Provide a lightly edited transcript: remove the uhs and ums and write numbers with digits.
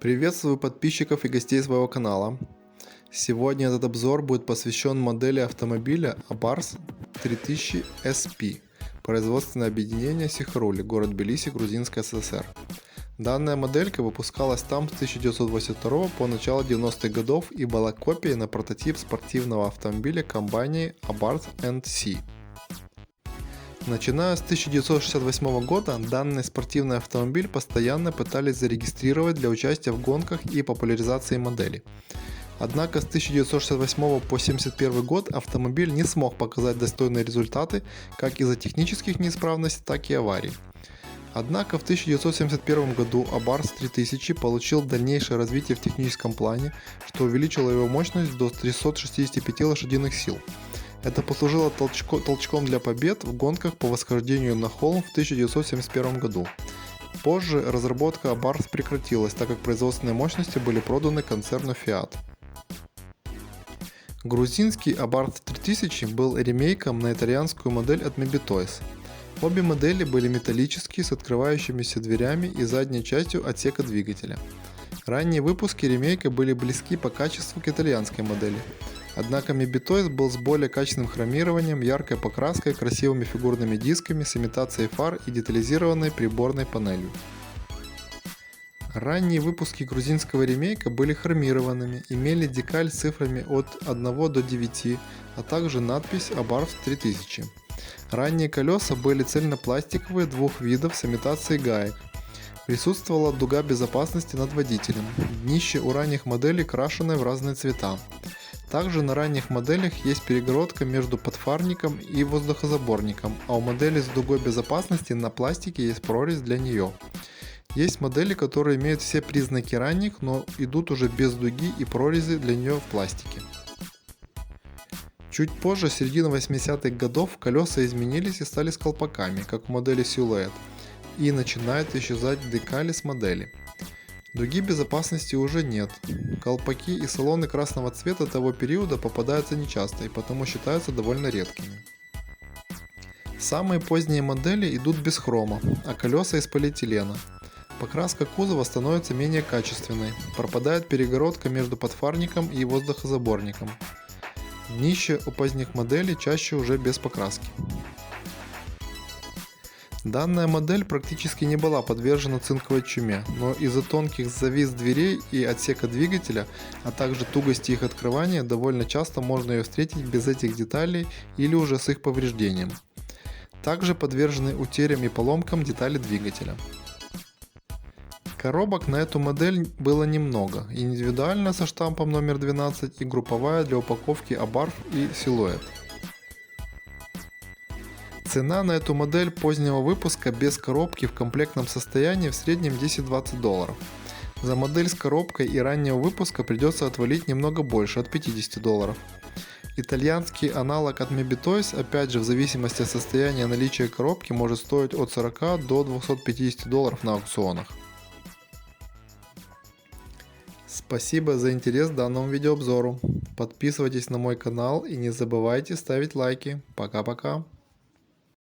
Приветствую подписчиков и гостей своего канала. Сегодня этот обзор будет посвящен модели автомобиля Abarth 3000 SP, производственное объединение Сихарули, город Тбилиси, Грузинская ССР. Данная моделька выпускалась там с 1982 по начало 90-х годов и была копией на прототип спортивного автомобиля компании Abarth &C. Начиная с 1968 года данный спортивный автомобиль постоянно пытались зарегистрировать для участия в гонках и популяризации модели. Однако с 1968 по 1971 год автомобиль не смог показать достойные результаты как из-за технических неисправностей, так и аварий. Однако в 1971 году Abarth 3000 получил дальнейшее развитие в техническом плане, что увеличило его мощность до 365 лошадиных сил. Это послужило толчком для побед в гонках по восхождению на холм в 1971 году. Позже разработка Abarth прекратилась, так как производственные мощности были проданы концерну Fiat. Грузинский Abarth 3000 был ремейком на итальянскую модель от Moby Toys. Обе модели были металлические с открывающимися дверями и задней частью отсека двигателя. Ранние выпуски ремейка были близки по качеству к итальянской модели. Однако Moby Toys был с более качественным хромированием, яркой покраской, красивыми фигурными дисками с имитацией фар и детализированной приборной панелью. Ранние выпуски грузинского ремейка были хромированными, имели декаль с цифрами от 1 до 9, а также надпись Abarth 3000. Ранние колеса были цельнопластиковые двух видов с имитацией гаек. Присутствовала дуга безопасности над водителем. Днище у ранних моделей крашеное в разные цвета. Также на ранних моделях есть перегородка между подфарником и воздухозаборником, а у модели с дугой безопасности на пластике есть прорезь для нее. Есть модели, которые имеют все признаки ранних, но идут уже без дуги и прорези для нее в пластике. Чуть позже, в середине 80-х годов, колеса изменились и стали с колпаками, как у модели Silhouette, и начинают исчезать декали с модели. Дуги безопасности уже нет. Колпаки и салоны красного цвета того периода попадаются нечасто и потому считаются довольно редкими. Самые поздние модели идут без хрома, а колеса из полиэтилена. Покраска кузова становится менее качественной, пропадает перегородка между подфарником и воздухозаборником. Днище у поздних моделей чаще уже без покраски. Данная модель практически не была подвержена цинковой чуме, но из-за тонких завис дверей и отсека двигателя, а также тугости их открывания, довольно часто можно ее встретить без этих деталей или уже с их повреждением. Также подвержены утерям и поломкам детали двигателя. Коробок на эту модель было немного, индивидуальная со штампом номер 12 и групповая для упаковки Abarth и Silhouette. Цена на эту модель позднего выпуска без коробки в комплектном состоянии в среднем $10-20. За модель с коробкой и раннего выпуска придется отвалить немного больше, от $50. Итальянский аналог от Moby Toys, опять же в зависимости от состояния наличия коробки, может стоить от $40 до $250 на аукционах. Спасибо за интерес к данному видеообзору. Подписывайтесь на мой канал и не забывайте ставить лайки. Пока-пока.